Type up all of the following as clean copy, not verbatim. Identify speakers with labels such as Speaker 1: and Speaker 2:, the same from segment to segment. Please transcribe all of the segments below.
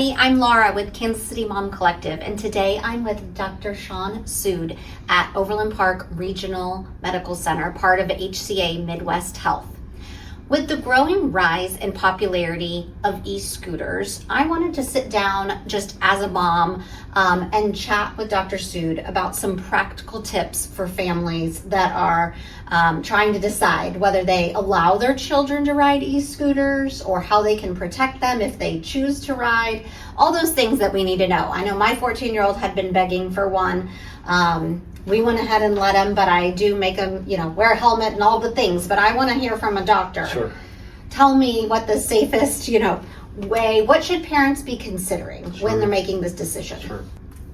Speaker 1: Hey, I'm Laura with Kansas City Mom Collective, and today I'm with Dr. Shawn Sood at Overland Park Regional Medical Center, part of HCA Midwest Health. With the growing rise in popularity of e-scooters, I wanted to sit down just as a mom and chat with Dr. Sood about some practical tips for families that are trying to decide whether they allow their children to ride e-scooters or how they can protect them if they choose to ride, all those things that we need to know. I know my 14-year-old had been begging for one. We went ahead and let him, but I do make him, wear a helmet and all the things, but I want to hear from a doctor.
Speaker 2: Sure.
Speaker 1: Tell me what the safest, way, what should parents be considering when they're making this decision?
Speaker 2: Sure.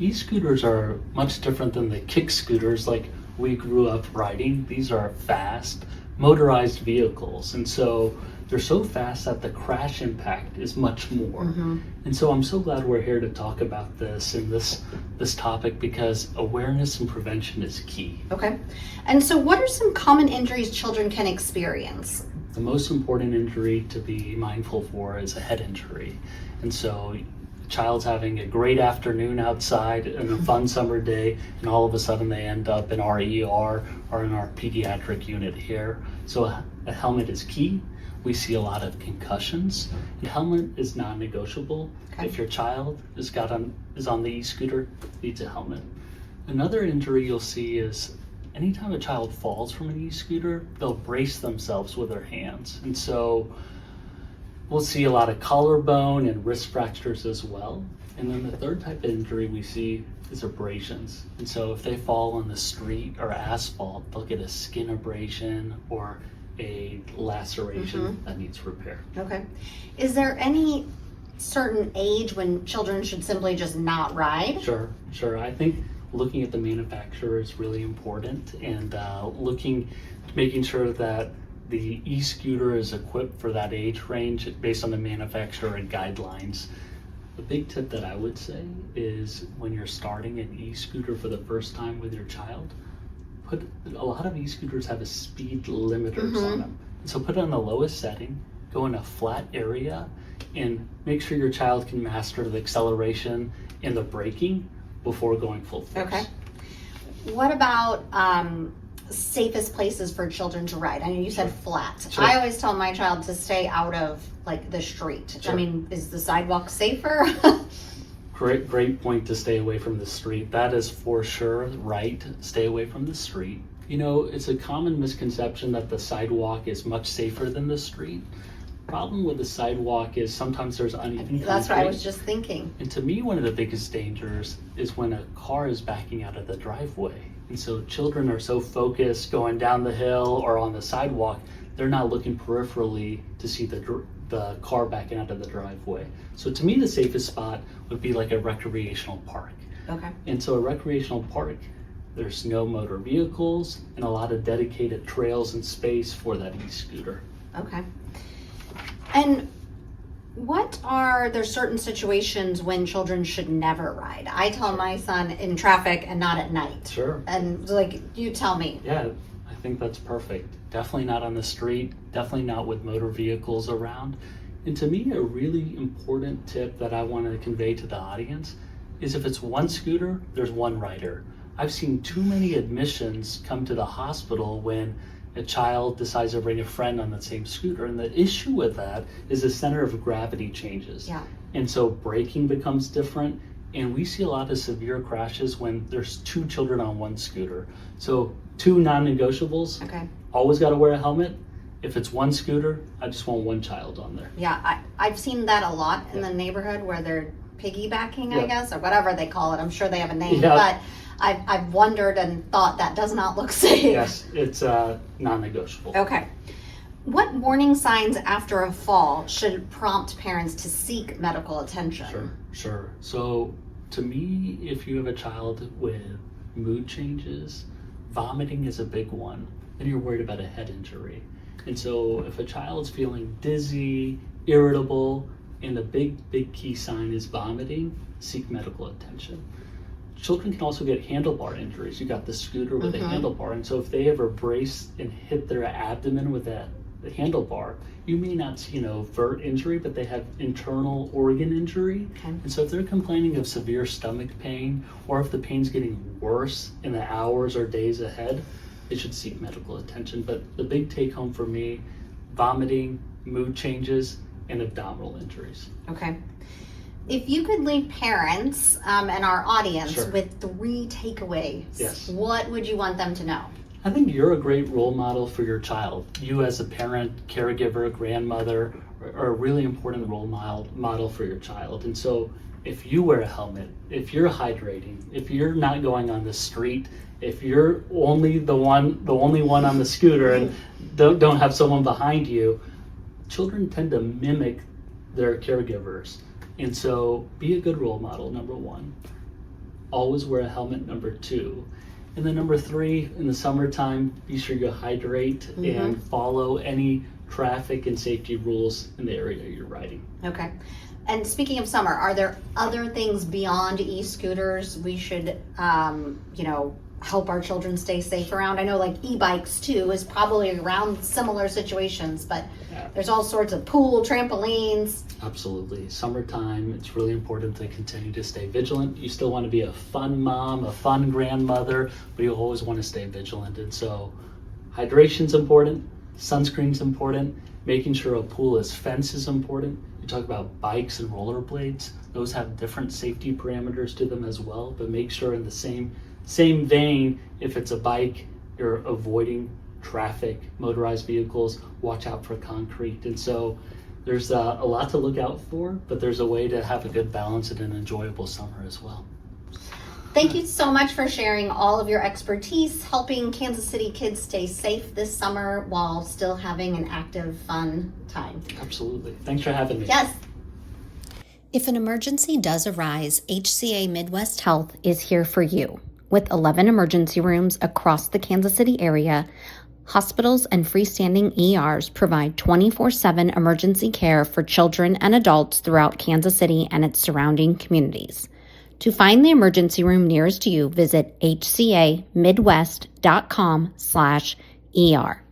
Speaker 2: E-scooters are much different than the kick scooters like we grew up riding. These are fast, motorized vehicles, and so they're so fast that the crash impact is much more. And so I'm so glad we're here to talk about this and this topic, because awareness and prevention is key.
Speaker 1: Okay. And so what are some common injuries children can experience?
Speaker 2: The most important injury to be mindful for is a head injury. And so a child's having a great afternoon outside and a fun summer day, and all of a sudden they end up in our ER or in our pediatric unit here. So a helmet is key. We see a lot of concussions. The helmet is non-negotiable.
Speaker 1: Okay.
Speaker 2: If your child is on the e-scooter, needs a helmet. Another injury you'll see is anytime a child falls from an e-scooter, they'll brace themselves with their hands. And so we'll see a lot of collarbone and wrist fractures as well. And then the third type of injury we see is abrasions. And so if they fall on the street or asphalt, they'll get a skin abrasion or a laceration that needs repair.
Speaker 1: Okay. Is there any certain age when children should simply just not ride?
Speaker 2: Sure. I think looking at the manufacturer is really important, and making sure that the e-scooter is equipped for that age range based on the manufacturer and guidelines. The big tip that I would say is when you're starting an e-scooter for the first time with your child, a lot of e-scooters have a speed limiters on them. So put it on the lowest setting, go in a flat area, and make sure your child can master the acceleration and the braking before going full force.
Speaker 1: Okay. What about safest places for children to ride? I know you said flat.
Speaker 2: Sure.
Speaker 1: I always tell my child to stay out of the street.
Speaker 2: Sure.
Speaker 1: I mean, is the sidewalk safer?
Speaker 2: Great point to stay away from the street. That is for sure right. Stay away from the street. It's a common misconception that the sidewalk is much safer than the street. Problem with the sidewalk is sometimes there's uneven concrete.
Speaker 1: That's what I was just thinking.
Speaker 2: And to me, one of the biggest dangers is when a car is backing out of the driveway. And so children are so focused going down the hill or on the sidewalk, they're not looking peripherally to see the car backing out of the driveway. So to me, the safest spot would be like a recreational park.
Speaker 1: Okay.
Speaker 2: And so a recreational park, there's no motor vehicles and a lot of dedicated trails and space for that e-scooter.
Speaker 1: Okay. And there's certain situations when children should never ride? I tell my son in traffic and not at night.
Speaker 2: Sure.
Speaker 1: And you tell me.
Speaker 2: Yeah, I think that's perfect. Definitely not on the street, definitely not with motor vehicles around. And to me, a really important tip that I want to convey to the audience is if it's one scooter, there's one rider. I've seen too many admissions come to the hospital when a child decides to bring a friend on the same scooter. And the issue with that is the center of gravity changes.
Speaker 1: Yeah.
Speaker 2: And so braking becomes different. And we see a lot of severe crashes when there's two children on one scooter. So 2 non-negotiables.
Speaker 1: Okay.
Speaker 2: Always got to wear a helmet. If it's one scooter, I just want one child on there.
Speaker 1: Yeah, I've seen that a lot in the neighborhood where they're piggybacking, I guess, or whatever they call it. I'm sure they have a name, but I've wondered and thought that does not look safe.
Speaker 2: Yes, it's non-negotiable.
Speaker 1: Okay. What warning signs after a fall should prompt parents to seek medical attention?
Speaker 2: Sure. So to me, if you have a child with mood changes, vomiting is a big one, and you're worried about a head injury. And so if a child's feeling dizzy, irritable, and the big key sign is vomiting, seek medical attention. Children can also get handlebar injuries. You got the scooter with a handlebar, and so if they ever brace and hit their abdomen with that handlebar, you may not see an overt injury, but they have internal organ injury.
Speaker 1: Okay.
Speaker 2: And so if they're complaining of severe stomach pain, or if the pain's getting worse in the hours or days ahead, they should seek medical attention. But the big take home for me, vomiting, mood changes, and abdominal injuries.
Speaker 1: Okay. If you could leave parents and our audience
Speaker 2: Sure.
Speaker 1: with 3 takeaways,
Speaker 2: Yes.
Speaker 1: what would you want them to know?
Speaker 2: I think you're a great role model for your child. You as a parent, caregiver, grandmother are a really important role model for your child. And so if you wear a helmet, if you're hydrating, if you're not going on the street, if you're only the only one on the scooter and don't have someone behind you, children tend to mimic their caregivers. And so be a good role model, number 1. Always wear a helmet, number 2. And then number 3, in the summertime, be sure you hydrate and follow any traffic and safety rules in the area you're riding.
Speaker 1: Okay. And speaking of summer, are there other things beyond e-scooters we should, help our children stay safe around? I know like e-bikes too is probably around similar situations, but there's all sorts of pool, trampolines.
Speaker 2: Absolutely. Summertime, it's really important to continue to stay vigilant. You still want to be a fun mom, a fun grandmother, but you always want to stay vigilant. And so hydration's important, sunscreen's important, making sure a pool is fenced is important. You talk about bikes and rollerblades. Those have different safety parameters to them as well, but make sure in the same vein, if it's a bike, you're avoiding traffic, motorized vehicles, watch out for concrete. And so there's a lot to look out for, but there's a way to have a good balance and an enjoyable summer as well.
Speaker 1: Thank you so much for sharing all of your expertise, helping Kansas City kids stay safe this summer while still having an active, fun time.
Speaker 2: Absolutely. Thanks for having me.
Speaker 1: Yes.
Speaker 3: If an emergency does arise, HCA Midwest Health is here for you. With 11 emergency rooms across the Kansas City area, hospitals and freestanding ERs provide 24/7 emergency care for children and adults throughout Kansas City and its surrounding communities. To find the emergency room nearest you, visit hcamidwest.com/ER.